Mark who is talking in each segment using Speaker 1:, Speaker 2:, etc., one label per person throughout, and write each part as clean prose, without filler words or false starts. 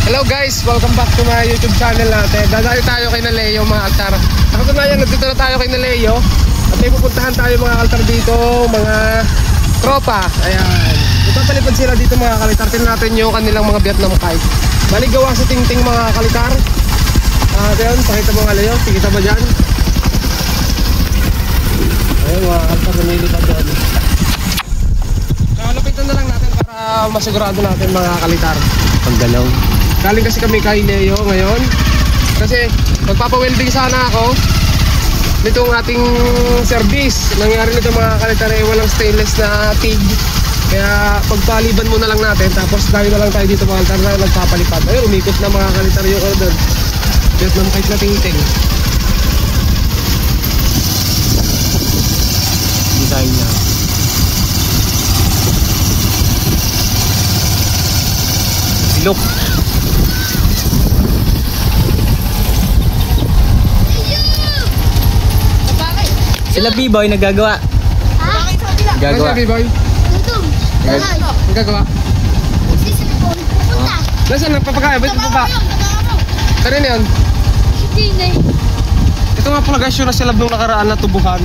Speaker 1: Hello guys, welcome back to my YouTube channel natin. Dadayo tayo kay Naleo mga altar. Sa katunayan, nandito na tayo kay Naleo. At may pupuntahan tayo mga altar dito, mga tropa. Ayan. Magpapalipad sila dito mga kalitar. Tingnan natin yung kanilang mga Vietnam kite. Bali gawa sa tingting mga kalitar. Ayan, pakita mo nga Leo. Pakita ba dyan? Ayan mga altar, namilipad dyan. Lapitan na lang natin para masigurado natin mga kalitar. Pagdalaw. Galing kasi kami kay Leo ngayon. Kasi magpapa-welding sana ako nitong ating service. Nangyari nito mga kalitar ay walang stainless na TIG. Kaya pagpaliban muna lang natin. Tapos dahil na lang tayo dito mga kalitar na nagpapalipad. Ayun, umikot na mga kalitar yung order. Vietnam kite na tingting. Design niya. Silok.
Speaker 2: Sila B-boy nagagawa.
Speaker 3: Ha?
Speaker 2: Nagagawa.
Speaker 1: Nasaan B-boy? Nagagawa?
Speaker 3: Pupunta.
Speaker 1: Nasaan nagpapakaya? Ba't nagpapa? Kaya na yan?
Speaker 3: Hindi na.
Speaker 1: Ito nga pala guys yung nasilab nung nakaraan na tubuhan.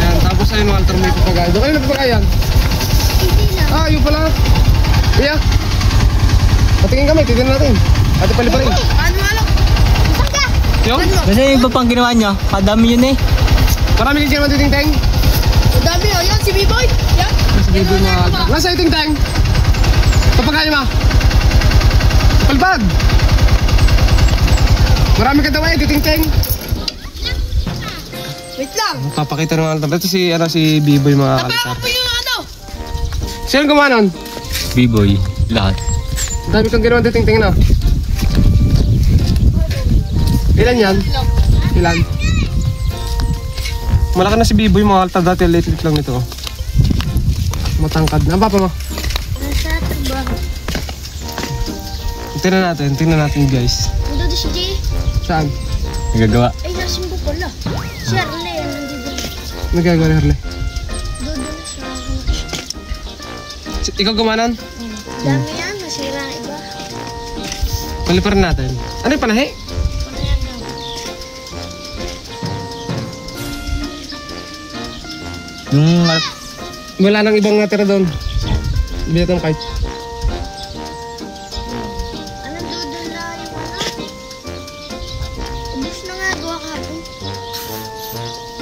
Speaker 1: Ayan, tapos ayun mga altar may papagaya. Doon kayo nagpapakaya yan?
Speaker 3: Hindi na.
Speaker 1: Ah, yun pala. Iya. Patingin kami, titignan natin. Ate paliparin.
Speaker 3: Ano alam? Saan ka?
Speaker 1: Yung?
Speaker 2: Kasi yung iba pang ginawa nyo, kadami yun eh.
Speaker 1: Marami din siya naman titingteng.
Speaker 3: Ang dami o. Yan si B-boy. Yan.
Speaker 1: Nasa bibo mga altar. Nasa titingteng. Papagaya mo. Palpad. Marami ka daw eh, titingteng.
Speaker 3: Wait lang.
Speaker 1: Papakita ng mga altar. Ito si B-boy mga altar.
Speaker 3: Napaka po yung ano.
Speaker 1: Sino gumawa nun?
Speaker 2: B-boy, lahat.
Speaker 1: Dami kang ginawa titingteng na. Ilan yan? Ilan? Malaki na si B-boy mga altar. Dati late lang nito. Matangkad na. Ang papa mo?
Speaker 3: Nasa trabaho.
Speaker 1: Tingnan natin guys.
Speaker 3: Nandun si Jay.
Speaker 1: Saan?
Speaker 2: Nagagawa.
Speaker 3: Ay, nasimbo pala. Si Arle. Nandun.
Speaker 1: Nagagawa ni Harley.
Speaker 3: Doon siya.
Speaker 1: Ikaw gumanan?
Speaker 3: Dami yan. Nasira ang iba.
Speaker 1: Paliparin natin. Ano yung panahe?
Speaker 3: Ano yan daw?
Speaker 2: Yung
Speaker 1: Wala nang ibang natira doon. Vietnam kite.
Speaker 3: Ano doon na yung ano? Ubus na nga. Gawa kahapon.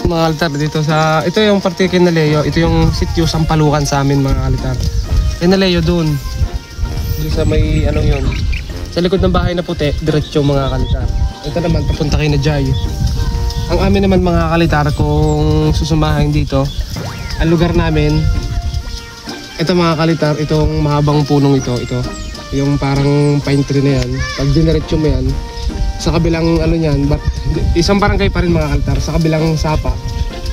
Speaker 1: Mga altar dito sa... Ito yung parte kay Naleo. Ito yung sityo Sampalukan sa amin mga altar. Kay Naleo doon. Doon sa may anong yun. Sa likod ng bahay na puti, diretso mga kalitar. Ito naman, papunta kay na Jai. Ang amin naman mga kalitar, kung susumahin dito, ang lugar namin, ito mga kalitar, itong mahabang punong ito, yung parang pine tree na yan. Pag diniretso mo yan, sa kabilang ano yan, isang barangay pa rin mga kalitar, sa kabilang sapa,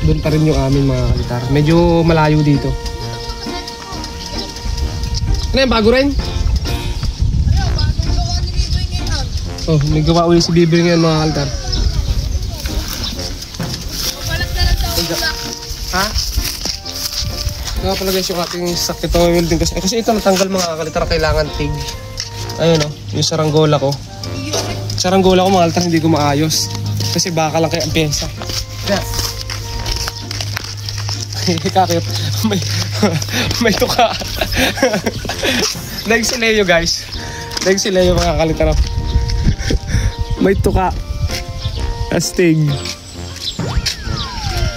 Speaker 1: doon pa rin yung amin mga kalitar. Medyo malayo dito. Ano yan, bago rin? Oh, may gawa ulit si Bibi ngayon mga altar. Ha? Gawa pala guys yung ating sakit na welding kasi ito natanggal mga kalitar, kailangan TIG. Ayun oh, yung saranggola ko. Saranggola ko mga altar hindi ko maayos. Kasi baka lang kaya ang pyesa. Kaya. Kakit. May tuka. Daig si Leo guys. Daig si Leo mga kalitar. May tuka. Astig.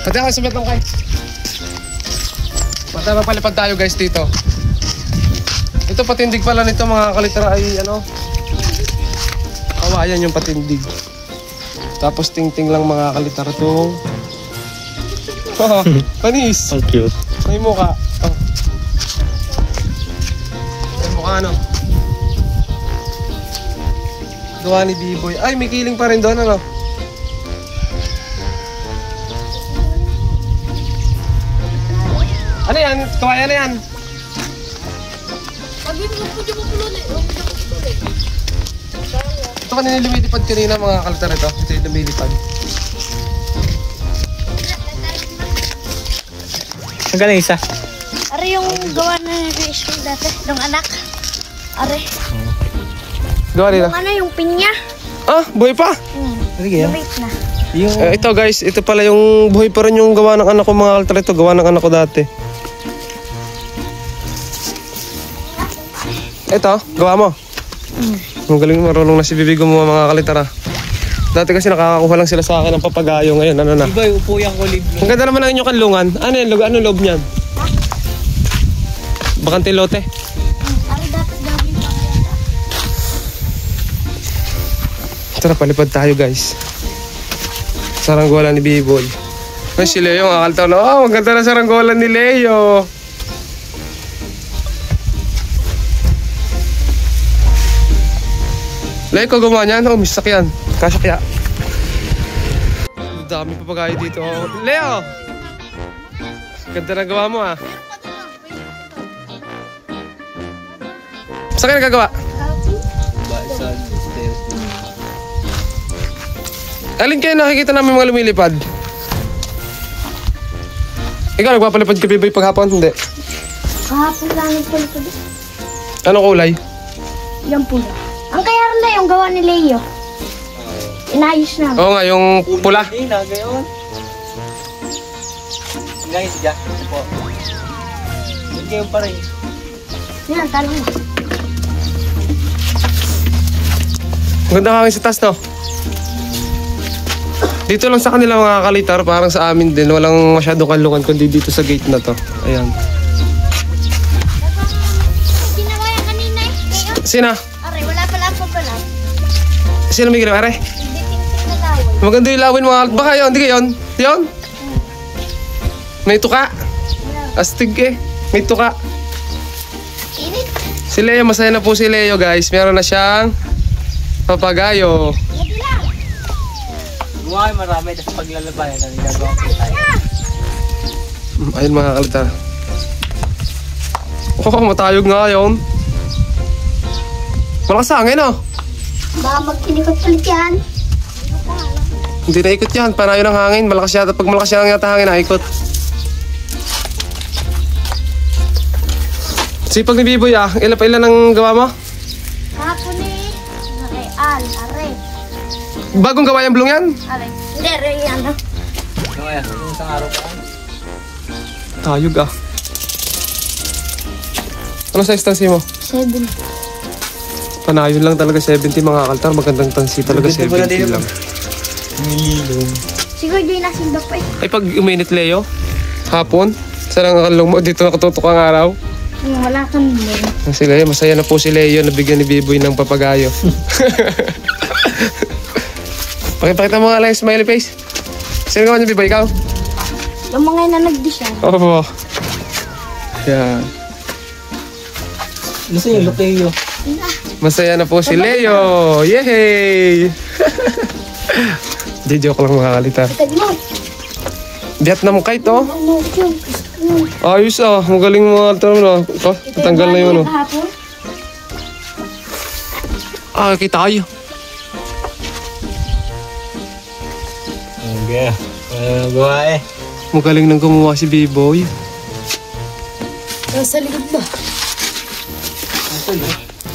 Speaker 1: Pati ako sa Vietnam kite. Pati mapalipad tayo guys dito. Ito patindig pala nito mga kalitara ay ano. Kawayan yung patindig. Tapos ting-ting lang mga kalitara to. Oh, panis.
Speaker 2: so cute.
Speaker 1: May mukha. Oh. May mukha ano. Gawa ni B-boy. Ay, may kiling pa rin doon, ano? Ano yan? Kawayan na yan? Ito kanina lumilipad kanina mga kaltar ito. Ito yung lumilipad.
Speaker 2: Ang galing isa.
Speaker 3: Are yung gawa na ni school dati, ng anak. Are.
Speaker 1: Gawa nila.
Speaker 3: Yung ano, yung pinya.
Speaker 1: Ah, buhay pa.
Speaker 2: Sige,
Speaker 3: Wait na.
Speaker 2: Yung...
Speaker 1: Ito guys, ito pala yung buhay pa rin yung gawa ng anak ko mga kaltar. Ito, gawa ng anak ko dati. Ito, gawa mo. Ang galing marunong na si Bibi gumawa mga kalitar ah. Dati kasi nakakakuha lang sila sa akin ng papagayo. Ngayon, ano na.
Speaker 2: Iba, upo yung kulib.
Speaker 1: Ang ganda naman ng inyong kanlungan. Ano yan? Ano loob niyan? Bakante lote.
Speaker 3: Ay, dapat gawin pa kaya.
Speaker 1: Tara, palipad tayo guys. Saranggola ni B-Boy. Ay, si Leo, ang akaltaw na. Oh, ang ganda na saranggola ni Leo. Leo, ikaw gumawa niyan? Oh, misak yan. Kasya kaya. Ang dami papagayo dito. Oh. Leo! Ganda na gawa mo ah. Saan kayo nagagawa? Alin kayo nakikita namin mga lumilipad? Ikaw nagpapalipad ka Biboy paghapon? Hindi.
Speaker 3: Kahapon lang yung pula ko.
Speaker 1: Anong kulay?
Speaker 3: Yung pula. Ang kaya rin na yung gawa ni Leo. Inayos na.
Speaker 1: Oo nga, yung pula.
Speaker 2: Hindi na, gayon. Guys, dyan. Ito po. Yung gayon pa rin.
Speaker 3: Yan, tanong mo.
Speaker 1: Ang ganda kami sa taas, no? Dito lang sa kanila mga kalitar, parang sa amin din. Walang masyadong kanlungan kundi dito sa gate na to. Ayan.
Speaker 3: Ginawa yan kanina eh. Ngayon,
Speaker 1: Sina?
Speaker 3: aray, wala pala pa pala.
Speaker 1: Sino may ginawa? Are?
Speaker 3: Hindi tingting na laway.
Speaker 1: Maganda yung lawin mga kalitar. Baka yun, hindi ka yun? Yun? May tuka. Astig eh. May tuka.
Speaker 3: Init.
Speaker 1: Si Leo, masaya na po si Leo guys. Meron na siyang papagayo.
Speaker 3: Lagi lang.
Speaker 2: Gumawa yung marami, tapos paglalabayan na nagagawa ko tayo.
Speaker 1: Ayun mga kalitar. Oh, matayog nga yun. Malakas hangin oh.
Speaker 3: Baka magkinikot ulit yan.
Speaker 1: Hindi na ikot yan. Panayo ng hangin. Malakas yata. Pag malakas yata hangin, naikot. Sipag ni Biboy ah. Ilan pa ilan ang gawa mo?
Speaker 3: Kahapon eh. Aray, are.
Speaker 1: Bagong gawa yung blong yan?
Speaker 3: Aray. Hindi, aray yan. ah.
Speaker 2: Kaya, yung isang araw pa.
Speaker 1: Tayog ah. Ano size tansi mo?
Speaker 3: 7.
Speaker 1: Panayon lang talaga 70 mga kaltar. Magandang tansi talaga 70 lang.
Speaker 2: Nililong.
Speaker 3: Siguro yung nasindak pa eh.
Speaker 1: Ay pag uminit Leo, hapon, saan ang kalong mo? Dito nakatutok ang araw.
Speaker 3: Wala kang din.
Speaker 1: Si Leo, masaya na po si Leo. Nabigyan ni Biboy ng papagayo. Pakipakita mo nga lang yung smiley face. Sino gawa niya Biboy? Ikaw?
Speaker 3: Yung mga na nag-design.
Speaker 1: Oo. Yan.
Speaker 2: Gusto yung Loteo.
Speaker 1: Masaya na po si Leo. Yay! Di joke lang mga kalitar.
Speaker 3: Tag mo.
Speaker 1: Vietnam kite oh.
Speaker 3: Ano yun?
Speaker 1: Ayos ah. Magaling mga kalitar mo na. Ito, natanggal na yun oh.
Speaker 3: Kahapon.
Speaker 1: Ah, kita kayo.
Speaker 2: Okay. Gawa eh.
Speaker 1: Magaling nang gumawa si B-Boy.
Speaker 3: Nasa likod ba?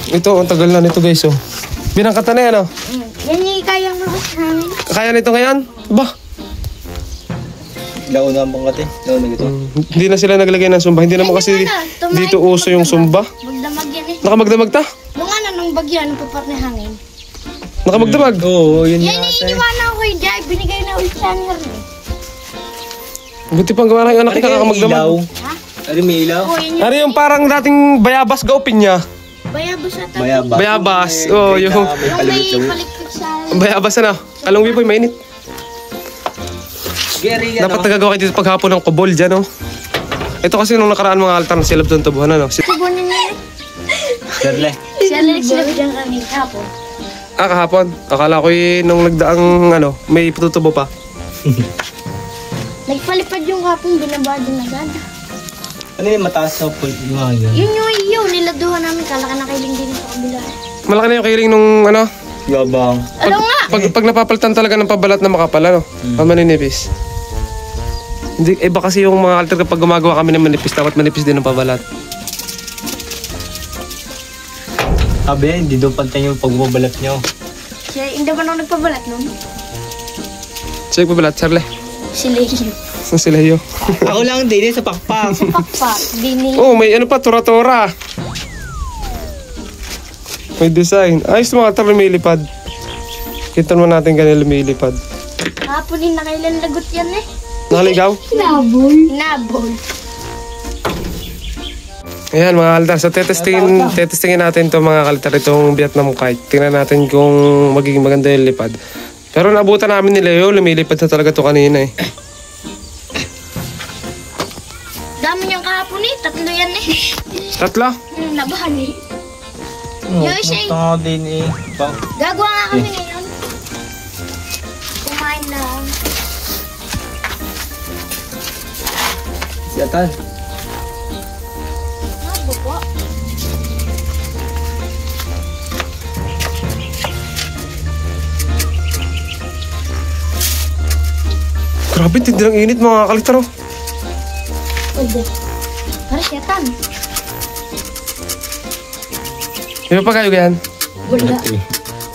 Speaker 1: Ito, ang tagal na nito guys oh. Binangkata na yan oh.
Speaker 3: Yan yung kayang malakas hangin.
Speaker 1: Kaya nito ngayon? Ba?
Speaker 2: Launa ang pangkate. Launa gito.
Speaker 1: Hindi na sila naglagay ng sumba. Hindi naman kasi dito uso yung sumba.
Speaker 3: Magdamag yan eh.
Speaker 1: Nakamagdamag ta?
Speaker 3: Nung ano, nung bagyo, ano pa ng hangin.
Speaker 1: Nakamagdamag?
Speaker 2: Oo, yun
Speaker 3: Yan
Speaker 2: yata eh.
Speaker 3: iniiwanan ko yung Jai. Binigay na ulit sa amin rin.
Speaker 1: Buti pang gawa ng anak
Speaker 2: Ano
Speaker 1: kita
Speaker 2: yung ilaw?
Speaker 1: nakakamagdamag.
Speaker 3: Ha?
Speaker 2: Ano may ilaw?
Speaker 3: Oo, yun
Speaker 1: Ano yung parang dating bayabas gaupin niya?
Speaker 3: bayabas sa tabi.
Speaker 2: Bayabas.
Speaker 1: Bayabas. Oo, yung
Speaker 3: Yung may palikpik sa...
Speaker 1: bayabas ano. Along Biboy, mainit.
Speaker 2: Gary,
Speaker 1: Dapat nagagawa kayo dito paghapon ng kubol dyan, oh. Ito kasi nung nakaraan mga altar na silab doon tabuhan, ano.
Speaker 3: Kubunin niya eh.
Speaker 2: Sirle.
Speaker 3: Siya nagsilap dyan kami kapon.
Speaker 1: Ah, kahapon. Akala ko nung nagdaang, ano, may patutubo pa.
Speaker 3: Nagpalipad yung kapon, binaba din agad.
Speaker 2: Ano yung mataas sa pool? Yung mga yun?
Speaker 3: Yun, niladuhan namin. Kalaka na kailing din sa kabila.
Speaker 1: Malaki na yung kiling nung, ano,
Speaker 2: Yabang.
Speaker 3: Ano nga?
Speaker 1: pag napapalitan talaga ng pabalat na makapal, ano, maninipis. Hindi, iba kasi yung mga altar kapag gumagawa kami ng manipis, dapat manipis din ng pabalat.
Speaker 2: Sabi niya, hindi daw pantay yung pagbabalat niyo.
Speaker 3: Siya, hindi ba nang nagpabalat nun?
Speaker 1: Siya nagpabalat, Charlie.
Speaker 3: Si Leo.
Speaker 1: Saan si Leo?
Speaker 2: Ako lang din sa pakpak.
Speaker 3: Pakpak, dini.
Speaker 1: Oh, may ano pa, tora-tora. May design. Ayos mga altar lumilipad. Kita naman natin ganyan lumilipad.
Speaker 3: Hapon din nakailan lagot yan eh.
Speaker 1: Nakaligaw?
Speaker 3: Nabol.
Speaker 1: Ayan mga kaltar, so tetestingin natin to mga kaltar, itong Vietnam kite. Tingnan natin kung magiging maganda yung lipad. Pero naabutan namin ni Leo, lumilipad na talaga to kanina eh.
Speaker 3: Dami niyang kahapon eh, 3 yan eh.
Speaker 1: Tatlo?
Speaker 3: Nabahan eh. Yung isa eh.
Speaker 2: Tanga din eh.
Speaker 3: Gagawa nga kami ngayon. Kumain lang.
Speaker 2: Si Atan.
Speaker 3: Bobo.
Speaker 1: Grabe, tindi ng init mga kaltar oh.
Speaker 3: Pwede. Para siyatan.
Speaker 1: May pa kayo ganyan?
Speaker 3: Wala.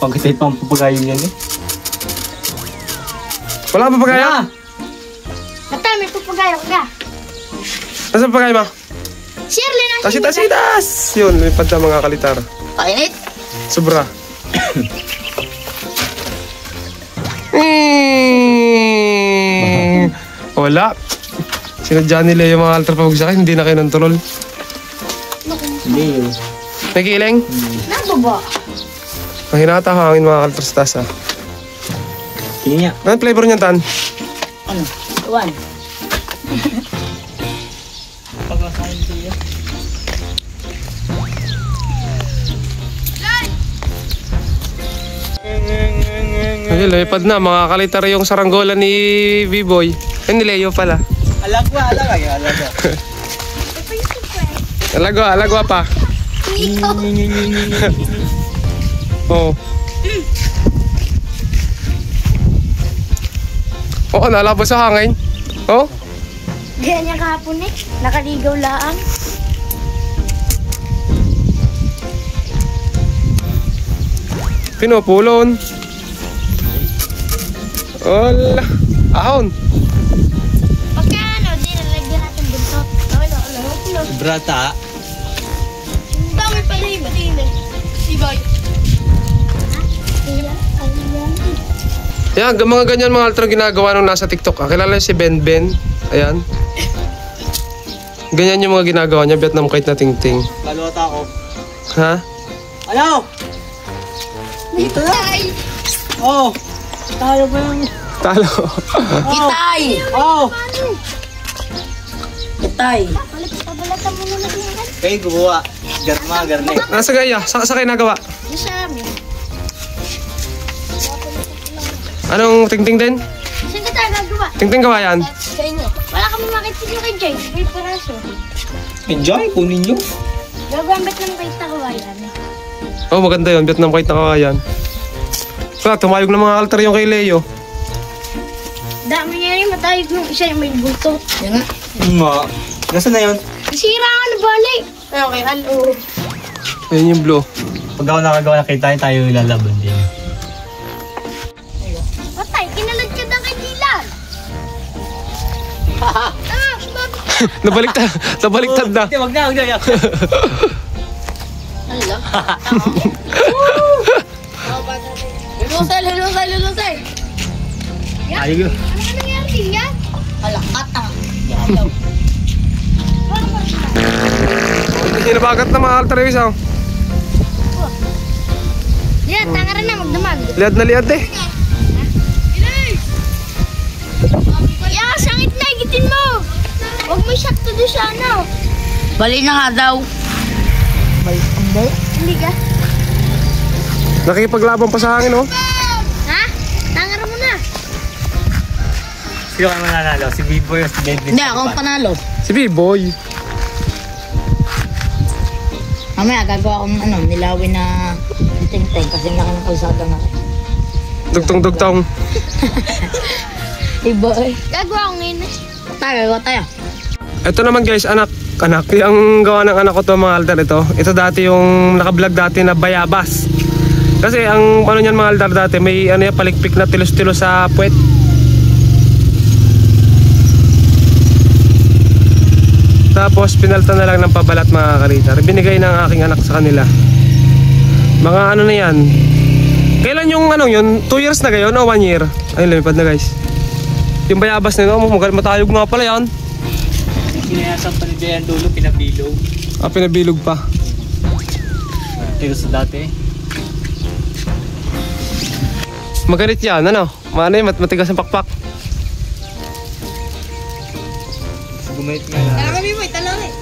Speaker 2: Pagkatay pang papagayon yan eh.
Speaker 1: Wala pa pa kayo?
Speaker 3: Mata, may papagayo ka.
Speaker 1: Nasaan pa kayo ma?
Speaker 3: Shirley na.
Speaker 1: Tasitas! Yun, lipad na mga kalitar.
Speaker 3: Painit.
Speaker 1: Sobra. Wala. Sinadya nila yung mga altar pabagsakin, hindi na kayo ng tulol.
Speaker 2: Hindi yun.
Speaker 1: May kiling?
Speaker 3: Nababa.
Speaker 1: Mahinata hangin mga altar sa taas ha.
Speaker 2: Tingin niya.
Speaker 1: Anong flavor niyan, Tan?
Speaker 3: Ano? Tuwan.
Speaker 2: Pagkasahin siya.
Speaker 1: Ay, lipad na. Mga kalitar yung saranggola ni B-Boy. Ay, ni Leo pala.
Speaker 2: Alagwa kayo, alagwa.
Speaker 1: Alagwa pa.
Speaker 3: Ikaw.
Speaker 1: Oo. Oo, nalabas sa hangin. Oh?
Speaker 3: Ganyan kahapon eh. Nakaligaw laang.
Speaker 1: Pinupulon. Wala. Ahon.
Speaker 3: Pagka ano, di nalagyan natin buntot. Wala.
Speaker 2: Brata.
Speaker 3: Ang dami pala yung batiin eh. Si Boy.
Speaker 1: Yan, mga ganyan mga altro ginagawa nung nasa TikTok. Kilala niyo si Ben Ben? Ayan. Ganyan yung mga ginagawa niya. Vietnam kite na ting-ting.
Speaker 2: Kalota ako.
Speaker 1: Ha?
Speaker 2: Ano?
Speaker 3: Dito na.
Speaker 2: Oh! Tayo ba yung...
Speaker 1: Talo.
Speaker 3: Itay!
Speaker 2: Oh!
Speaker 3: Itay! Pabalatan mo na lang.
Speaker 2: Kayo gumawa. Garne.
Speaker 1: Nasa gaya? Sa kayo nagawa?
Speaker 3: Di sa amin.
Speaker 1: Anong ting-ting din?
Speaker 3: Saan ka tayo gagawa?
Speaker 1: Ting-ting gawa yan?
Speaker 3: Sa inyo. Wala kami makikita kay Jay. May paraso.
Speaker 2: Enjoy, kunin nyo.
Speaker 3: Gagambit ng kayo kawayan.
Speaker 1: Oh, maganda yun. Vietnam kite na kakayan. Kaya tumayog ng mga altar yung kay Leo.
Speaker 3: Dami nga rin matayog ng isa yung may bulto. Yan nga.
Speaker 2: Nga. Nasaan na yun?
Speaker 3: Sira ka na bali. Okay, ano?
Speaker 1: Ayun yung blue.
Speaker 2: Pag ako nakagawa na tayo ilalaban din.
Speaker 3: Patay, kinalad ka na kay Dylan.
Speaker 1: Nabaliktad na.
Speaker 2: Hindi, wag na.
Speaker 3: Ano? Lulusay.
Speaker 2: Ayun.
Speaker 3: Ano nangyari yan? Alakat ah.
Speaker 1: Hindi nabagat na mga altar yung isa.
Speaker 3: Yan, tanga rin na magdamag.
Speaker 1: Liad na liad eh.
Speaker 3: Ya, sangit na, igitin mo. Huwag mo shot to do sa ano.
Speaker 4: Bali na nga daw.
Speaker 3: Hindi ka.
Speaker 1: Nakikipaglaban pa sa hangin oh.
Speaker 3: Ha? Tanga mo na.
Speaker 2: Sino ka mananalo? Si B-Boy o si Bentley?
Speaker 4: Hindi, ako ang panalo.
Speaker 1: Si B-Boy.
Speaker 4: Mamaya gagawa akong nilawin na ting-ting kasi nakakalsada na.
Speaker 1: Dugtong-dugtong.
Speaker 4: Hey boy.
Speaker 3: Gagawa ko ngayon eh.
Speaker 4: Gagawa tayo.
Speaker 1: Ito naman guys, anak. Anak, yung gawa ng anak ko to mga altar ito. Ito dati yung naka-vlog dati na bayabas. Kasi ang ano niyan mga altar dati, may ano yan, palikpik na tilos-tilos sa puwet. Tapos pinalta na lang ng pabalat mga kalitar. Binigay ng aking anak sa kanila. Mga ano na yan. Kailan yung ano yun? 2 years na gayon o 1 year? Ayun, lumipad na guys. Yung bayabas nito, matayog nga pala yan.
Speaker 2: Sinayasang pa ni Dayan dulo, pinabilog.
Speaker 1: Ah, pinabilog pa.
Speaker 2: Tiro sa dati.
Speaker 1: Magalit yan, ano? Maano yun, matigas ang pakpak.
Speaker 2: Gumait nga lang.
Speaker 4: Kami mo, italong eh.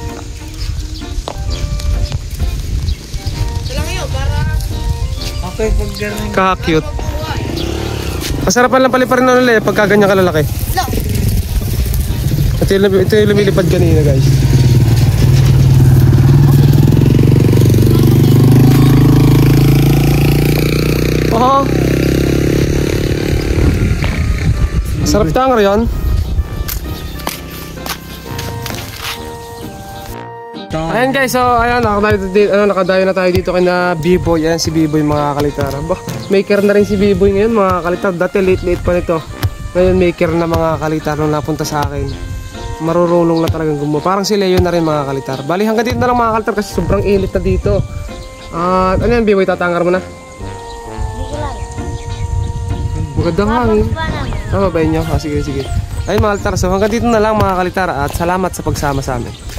Speaker 4: Talang yun, para...
Speaker 2: Okay, pag gano'n.
Speaker 1: Kaka-cute. Masarapan lang paliparin na nila pagka ganyan kalalaki.
Speaker 4: No.
Speaker 1: Ito yung lumilipad kanina guys. Oh. Sarap tangar yan. Ayan guys, so ayan, nakadayo na tayo dito kay na B-Boy. Ayan si B-Boy mga kalitar. Bah, maker na rin si B-Boy ngayon mga kalitar. Dati late pa nito. Ngayon maker na mga kalitar nung napunta sa akin. Marurunong na talagang gumawa. Parang si Leo na rin mga kalitar. Bali hanggang dito na lang mga kalitar kasi sobrang init na dito. At ano yan B-Boy, tatangar mo na?
Speaker 3: Hindi ko lang.
Speaker 1: Maganda nga eh.
Speaker 3: Ba namin?
Speaker 1: Babayin nyo? Sige. Ayun mga kalitar, so hanggang dito na lang mga kalitar. At salamat sa pagsama sa amin.